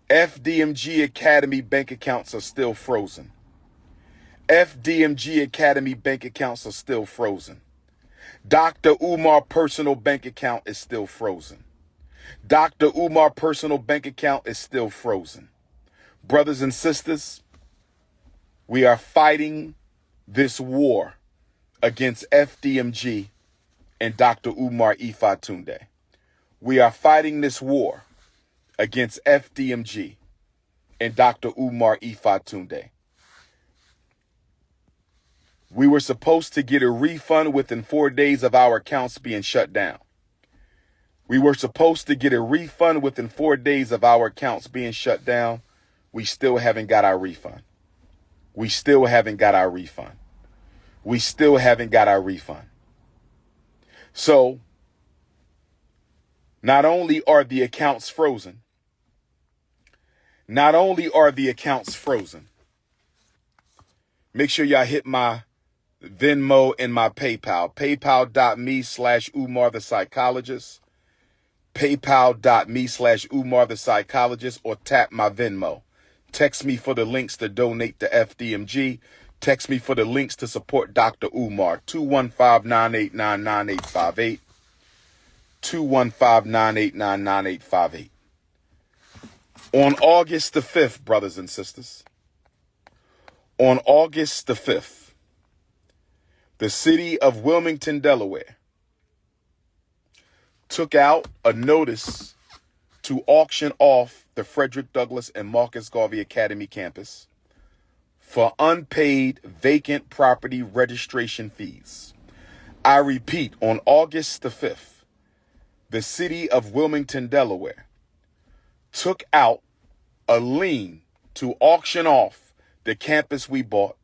FDMG Academy bank accounts are still frozen. FDMG Academy bank accounts are still frozen. Dr. Umar personal bank account is still frozen. Dr. Umar personal bank account is still frozen. Brothers and sisters, we are fighting this war against FDMG and Dr. Umar Ifatunde. We are fighting this war against FDMG and Dr. Umar Ifatunde. We were supposed to get a refund within 4 days of our accounts being shut down. We were supposed to get a refund within 4 days of our accounts being shut down. We still haven't got our refund. We still haven't got our refund. We still haven't got our refund. So, not only are the accounts frozen, make sure y'all hit my Venmo and my PayPal. PayPal.me/Umar the Psychologist. PayPal.me/Umar the Psychologist, or tap my Venmo. Text me for the links to donate to FDMG. Text me for the links to support Dr. Umar. 215-989-9858. 215-989-9858. On August the 5th, brothers and sisters, on August the 5th, the city of Wilmington, Delaware, took out a notice to auction off the Frederick Douglass and Marcus Garvey Academy campus for unpaid vacant property registration fees. I repeat, on August the 5th, the city of Wilmington, Delaware, took out a lien to auction off the campus we bought,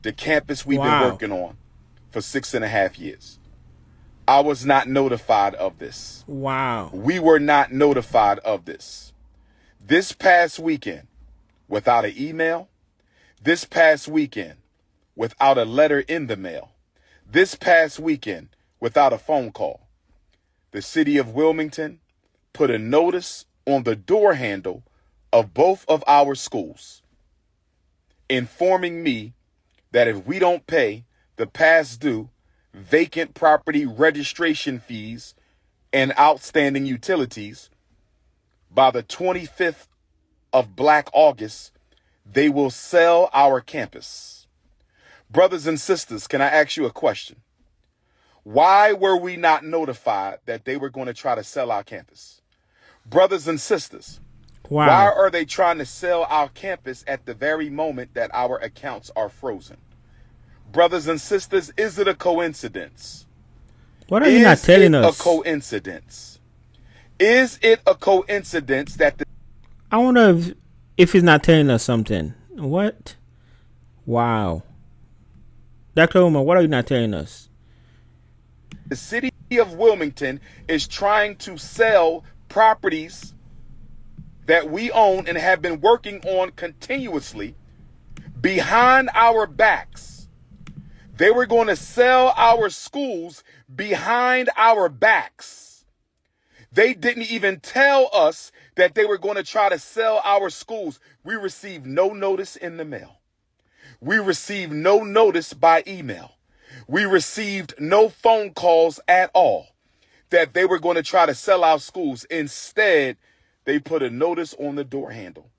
the campus we've been working on for 6.5 years. I was not notified of this. Wow. We were not notified of this. This past weekend, without an email, this past weekend, without a letter in the mail, this past weekend, without a phone call, the city of Wilmington put a notice on the door handle of both of our schools, informing me that if we don't pay the past due vacant property registration fees and outstanding utilities by the 25th of Black August, they will sell our campus. Brothers and sisters, can I ask you a question? Why were we not notified that they were going to try to sell our campus? Brothers and sisters, why are they trying to sell our campus at the very moment that our accounts are frozen? Brothers and sisters, is it a coincidence? What are you not telling us? Is it a coincidence? Is it a coincidence that I wonder if he's not telling us something. What? Wow. Dr. Umar, what are you not telling us? The city of Wilmington is trying to sell properties that we own and have been working on continuously behind our backs. They were going to sell our schools behind our backs. They didn't even tell us that they were going to try to sell our schools. We received no notice in the mail. We received no notice by email. We received no phone calls at all that they were going to try to sell our schools. Instead, they put a notice on the door handle.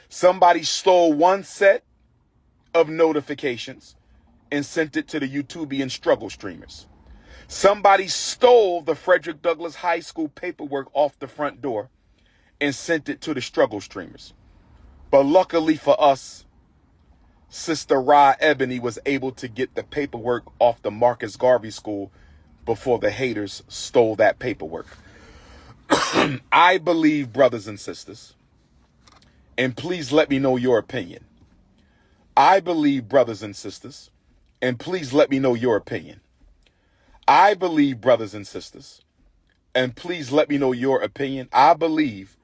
Somebody stole one set of notifications and sent it to the YouTubian struggle streamers. Somebody stole the Frederick Douglass High School paperwork off the front door and sent it to the struggle streamers. But luckily for us, Sister Ra Ebony was able to get the paperwork off the Marcus Garvey School before the haters stole that paperwork. I believe, brothers and sisters, and please let me know your opinion. I believe, brothers and sisters, and please let me know your opinion. I believe, brothers and sisters, and please let me know your opinion. I believe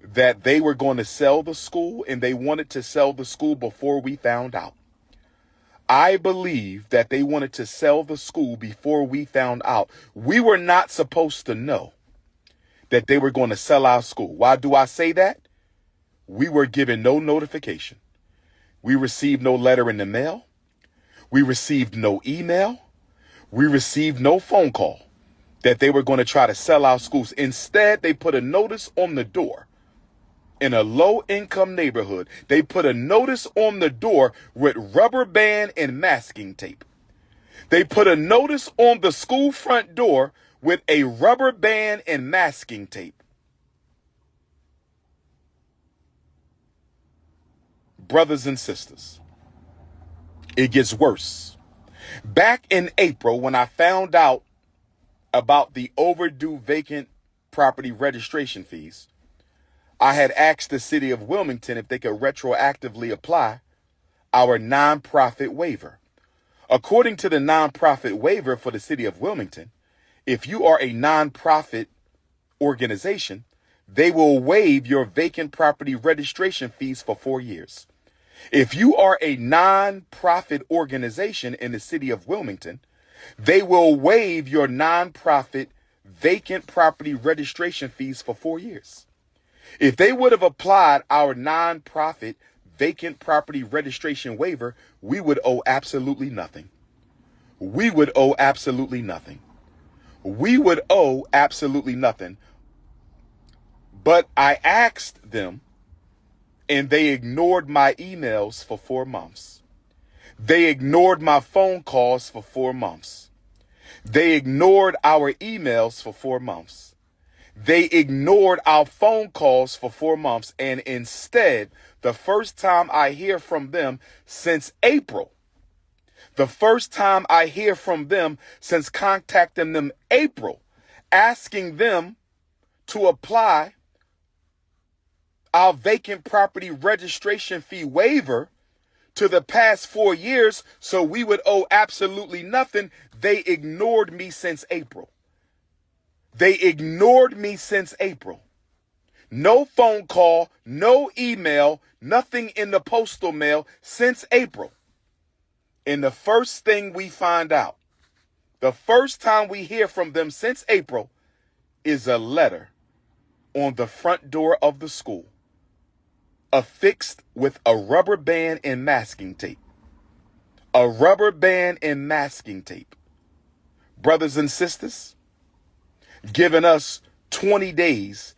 that they were going to sell the school, and they wanted to sell the school before we found out. I believe that they wanted to sell the school before we found out. We were not supposed to know that they were going to sell our school. Why do I say that? We were given no notification. We received no letter in the mail. We received no email. We received no phone call that they were going to try to sell our schools. Instead, they put a notice on the door. In a low-income neighborhood, they put a notice on the door with rubber band and masking tape. They put a notice on the school front door with a rubber band and masking tape. Brothers and sisters, it gets worse. Back in April, when I found out about the overdue vacant property registration fees, I had asked the city of Wilmington if they could retroactively apply our nonprofit waiver. According to the nonprofit waiver for the city of Wilmington, if you are a nonprofit organization, they will waive your vacant property registration fees for 4 years. If you are a nonprofit organization in the city of Wilmington, they will waive your nonprofit vacant property registration fees for 4 years. If they would have applied our nonprofit vacant property registration waiver, we would owe absolutely nothing. We would owe absolutely nothing. We would owe absolutely nothing. But I asked them, and they ignored my emails for 4 months. They ignored my phone calls for 4 months. They ignored our emails for 4 months. They ignored our phone calls for 4 months. And instead, the first time I hear from them since April, the first time I hear from them since contacting them April, asking them to apply our vacant property registration fee waiver to the past 4 years so we would owe absolutely nothing, they ignored me since April. They ignored me since April. No phone call, no email, nothing in the postal mail since April. And the first thing we find out, the first time we hear from them since April, is a letter on the front door of the school, affixed with a rubber band and masking tape. A rubber band and masking tape. Brothers and sisters, giving us 20 days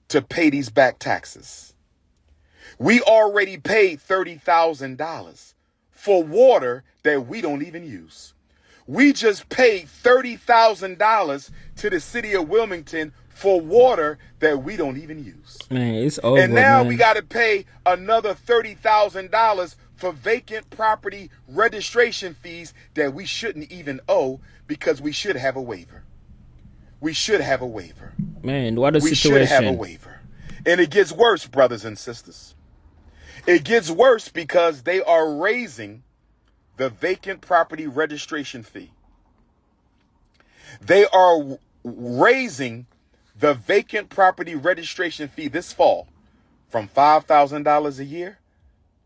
to pay these back taxes. We already paid $30,000 for water that we don't even use. We just paid $30,000 to the city of Wilmington for water that we don't even use. Man, it's over. And now man. we got to pay another $30,000 for vacant property registration fees that we shouldn't even owe because we should have a waiver. We should have a waiver. Man, what a We situation. should have a waiver. And it gets worse, brothers and sisters. It gets worse because they are raising the vacant property registration fee. They are raising the vacant property registration fee this fall from $5,000 a year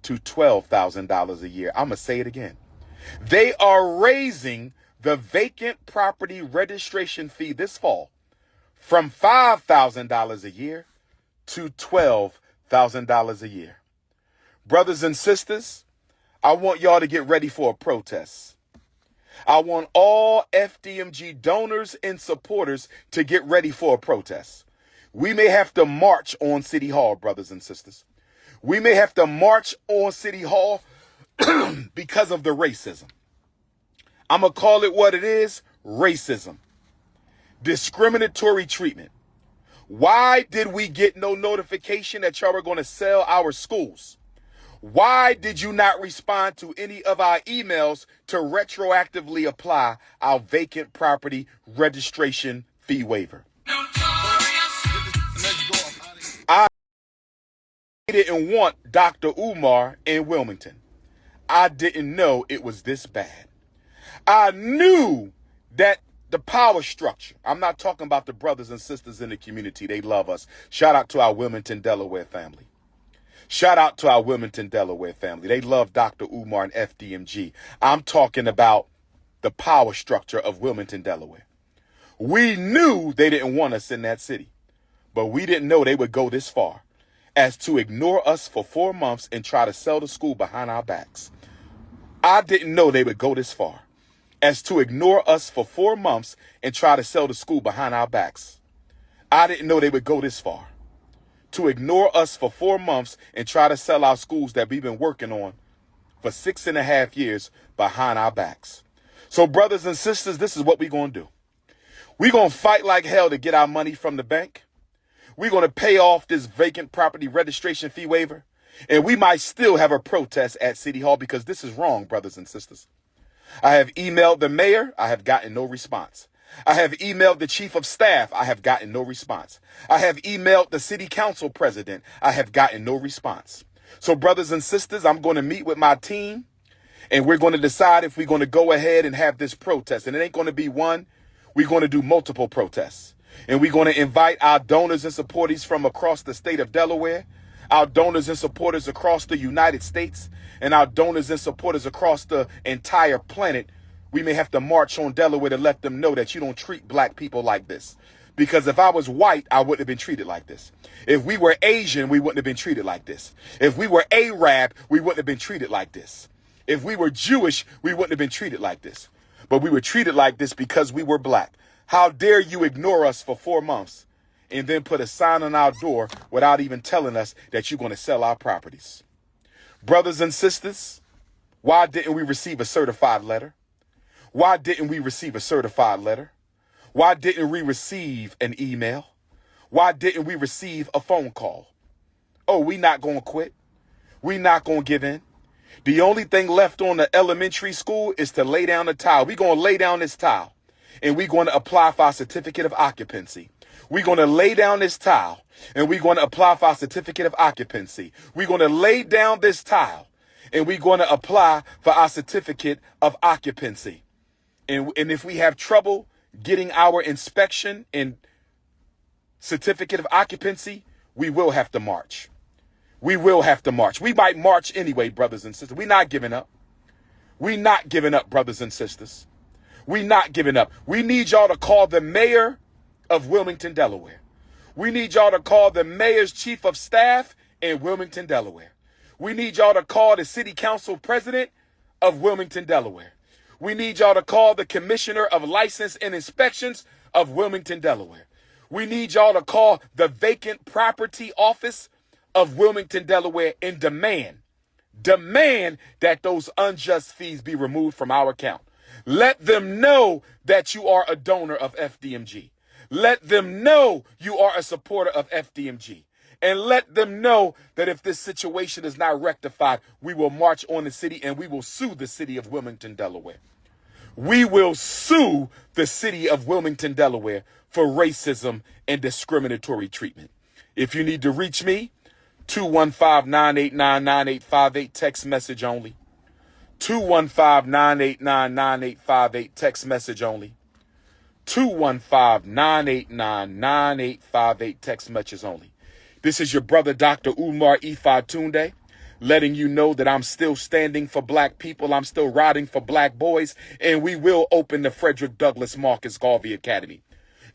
to $12,000 a year. I'm going to say it again. They are raising the vacant property registration fee this fall from $5,000 a year to $12,000 a year. Brothers and sisters, I want y'all to get ready for a protest. I want all Fdmg donors and supporters to get ready for a protest. We may have to march on City Hall, brothers and sisters. We may have to march on City Hall because of the racism. I'm going to call it what it is, racism. Discriminatory treatment. Why did we get no notification that y'all were going to sell our schools? Why did you not respond to any of our emails to retroactively apply our vacant property registration fee waiver? I didn't want Dr. Umar in Wilmington. I didn't know it was this bad. I knew that the power structure, I'm not talking about the brothers and sisters in the community. They love us. Shout out to our Wilmington, Delaware family. Shout out to our Wilmington, Delaware family. They love Dr. Umar and Fdmg. I'm talking about the power structure of Wilmington, Delaware. We knew they didn't want us in that city, but we didn't know they would go this far. as to ignore us for 4 months and try to sell the school behind our backs. I didn't know they would go this far, as to ignore us for 4 months and try to sell the school behind our backs. I didn't know they would go this far, to ignore us for 4 months and try to sell our schools that we've been working on for 6.5 years behind our backs. So brothers and sisters, this is what we're going to do. We're going to fight like hell to get our money from the bank. We're going to pay off this vacant property registration fee waiver. And we might still have a protest at City Hall because this is wrong, brothers and sisters. I have emailed the mayor. I have gotten no response. I have emailed the chief of staff. I have gotten no response. I have emailed the city council president. I have gotten no response. So brothers and sisters, I'm going to meet with my team and we're going to decide if we're going to go ahead and have this protest. And it ain't going to be one. We're going to do multiple protests. And we're going to invite our donors and supporters from across the state of Delaware, our donors and supporters across the United States, and our donors and supporters across the entire planet. We may have to march on Delaware to let them know that you don't treat black people like this. Because if I was white, I wouldn't have been treated like this. If we were Asian, we wouldn't have been treated like this. If we were Arab, we wouldn't have been treated like this. If we were Jewish, we wouldn't have been treated like this. But we were treated like this because we were black. How dare you ignore us for 4 months and then put a sign on our door without even telling us that you're going to sell our properties? Brothers and sisters, why didn't we receive a certified letter? Why didn't we receive a certified letter? Why didn't we receive an email? Why didn't we receive a phone call? Oh, we not going to quit. We not going to give in. The only thing left on the elementary school is to lay down the tile. We're going to lay down this tile. And we're going to apply for our certificate of occupancy. We're going to lay down this tile and we're going to apply for our certificate of occupancy. We're going to lay down this tile and we're going to apply for our certificate of occupancy. And if we have trouble getting our inspection and certificate of occupancy, we will have to march. We will have to march. We might march anyway, brothers and sisters. We're not giving up. We're not giving up, brothers and sisters. We're not giving up. We need y'all to call the mayor of Wilmington, Delaware. We need y'all to call the mayor's chief of staff in Wilmington, Delaware. We need y'all to call the city council president of Wilmington, Delaware. We need y'all to call the commissioner of license and inspections of Wilmington, Delaware. We need y'all to call the vacant property office of Wilmington, Delaware and demand that those unjust fees be removed from our account. Let them know that you are a donor of Fdmg. Let them know you are a supporter of Fdmg. And let them know that if this situation is not rectified, we will march on the city and we will sue the city of Wilmington, Delaware. We will sue the city of Wilmington, Delaware for racism and discriminatory treatment. If you need to reach me, 215-989-9858, text message only. 215-989-9858, text message only. 215-989-9858, text message only. This is your brother, Dr. Umar Fdmg, letting you know that I'm still standing for black people. I'm still riding for black boys, and we will open the Frederick Douglass Marcus Garvey Academy.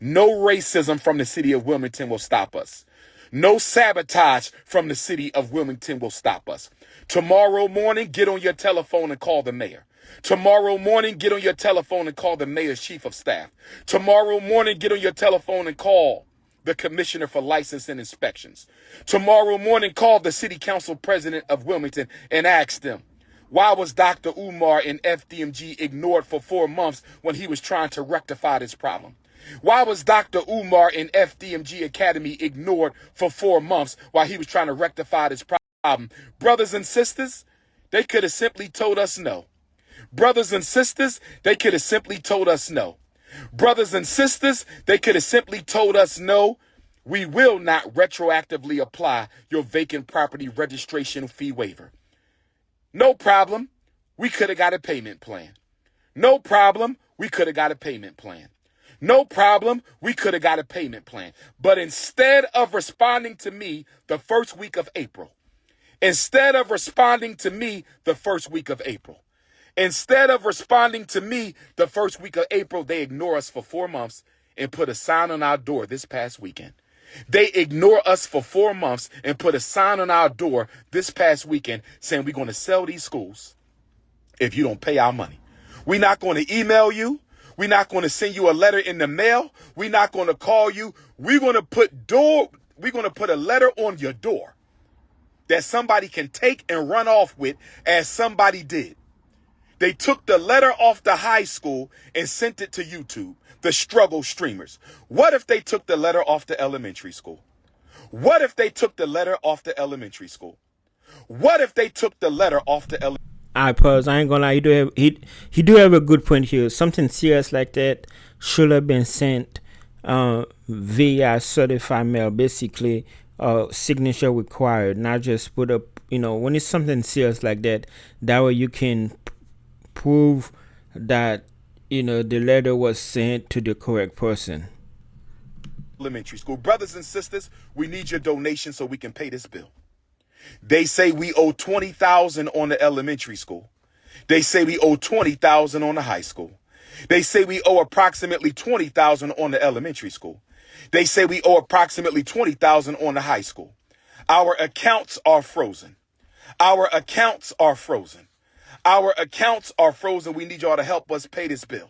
No racism from the city of Wilmington will stop us. No sabotage from the city of Wilmington will stop us. Tomorrow morning, get on your telephone and call the mayor. Tomorrow morning, get on your telephone and call the mayor's chief of staff. Tomorrow morning, get on your telephone and call the commissioner for license and inspections. Tomorrow morning, call the city council president of Wilmington and ask them, why was Dr. Umar in Fdmg ignored for 4 months when he was trying to rectify this problem? Why was Dr. Umar in Fdmg Academy ignored for 4 months while he was trying to rectify this problem? Brothers and sisters, they could have simply told us no. Brothers and sisters, they could have simply told us no. Brothers and sisters, they could have simply told us no. We will not retroactively apply your vacant property registration fee waiver. No problem. We could have got a payment plan. No problem. We could have got a payment plan. No problem. We could have got a payment plan. But instead of responding to me the first week of April, instead of responding to me the first week of April, instead of responding to me the first week of April, they ignore us for 4 months and put a sign on our door this past weekend. They ignore us for 4 months and put a sign on our door this past weekend saying we're going to sell these schools if you don't pay our money. We're not going to email you. We're not going to send you a letter in the mail. We're not going to call you. We're going to put a letter on your door that somebody can take and run off with, as somebody did. They took the letter off the high school and sent it to YouTube, the struggle streamers. What if they took the letter off the elementary school? What if they took the letter off the elementary school? What if they took the letter off the elementary? I pause. I ain't gonna lie. He do have a good point here. Something serious like that should have been sent via certified mail. Basically, signature required, not just put up. When it's something serious like that, that way you can prove that the letter was sent to the correct person. Elementary school. Brothers and sisters, we need your donation so we can pay this bill. They say we owe $20,000 on the elementary school. They say we owe $20,000 on the high school. They say we owe approximately $20,000 on the elementary school. They say we owe approximately $20,000 on the high school. Our accounts are frozen. Our accounts are frozen. Our accounts are frozen. We need y'all to help us pay this bill.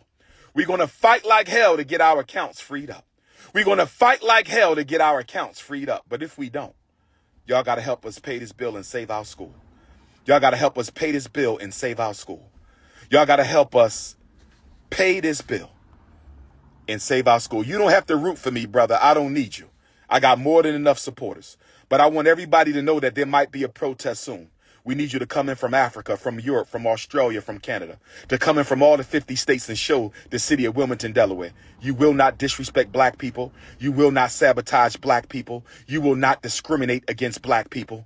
We're going to fight like hell to get our accounts freed up. We're going to fight like hell to get our accounts freed up. But if we don't, y'all got to help us pay this bill and save our school. Y'all got to help us pay this bill and save our school. Y'all got to help us pay this bill and save our school. You don't have to root for me, brother. I don't need you. I got more than enough supporters. But I want everybody to know that there might be a protest soon. We need you to come in from Africa, from Europe, from Australia, from Canada, to come in from all the 50 states and show the city of Wilmington, Delaware. You will not disrespect black people. You will not sabotage black people. You will not discriminate against black people.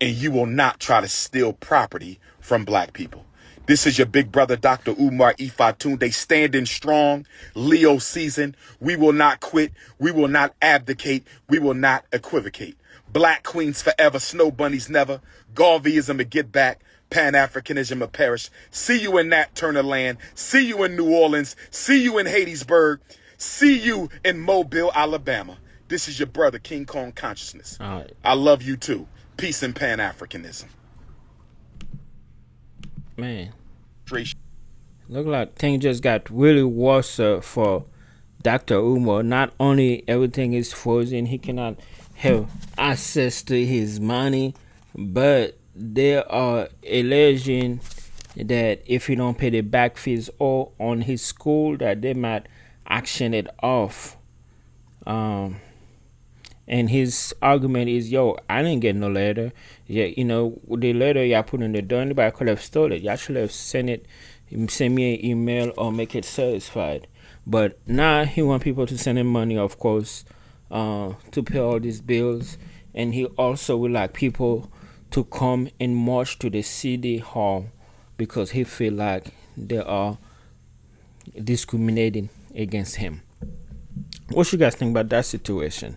And you will not try to steal property from black people. This is your big brother, Dr. Umar Ifatunde, standing strong, Leo season. We will not quit. We will not abdicate. We will not equivocate. Black queens forever, snow bunnies never. Garveyism a get back. Pan-Africanism a perish. See you in Nat Turner land. See you in New Orleans. See you in Hattiesburg. See you in Mobile, Alabama. This is your brother, King Kong Consciousness. All right. I love you too. Peace and Pan-Africanism. Man, look like things just got really worse for Dr. Umar. Not only everything is frozen, he cannot have access to his money, but they are alleging that if he don't pay the back fees or on his school, that they might action it off. And his argument is, I didn't get no letter. Yeah, the letter y'all put in the door, anybody could have stole it. Y'all should have send me an email or make it certified. But now he want people to send him money, of course, to pay all these bills. And he also would like people to come and march to the city hall because he feel like they are discriminating against him. What you guys think about that situation?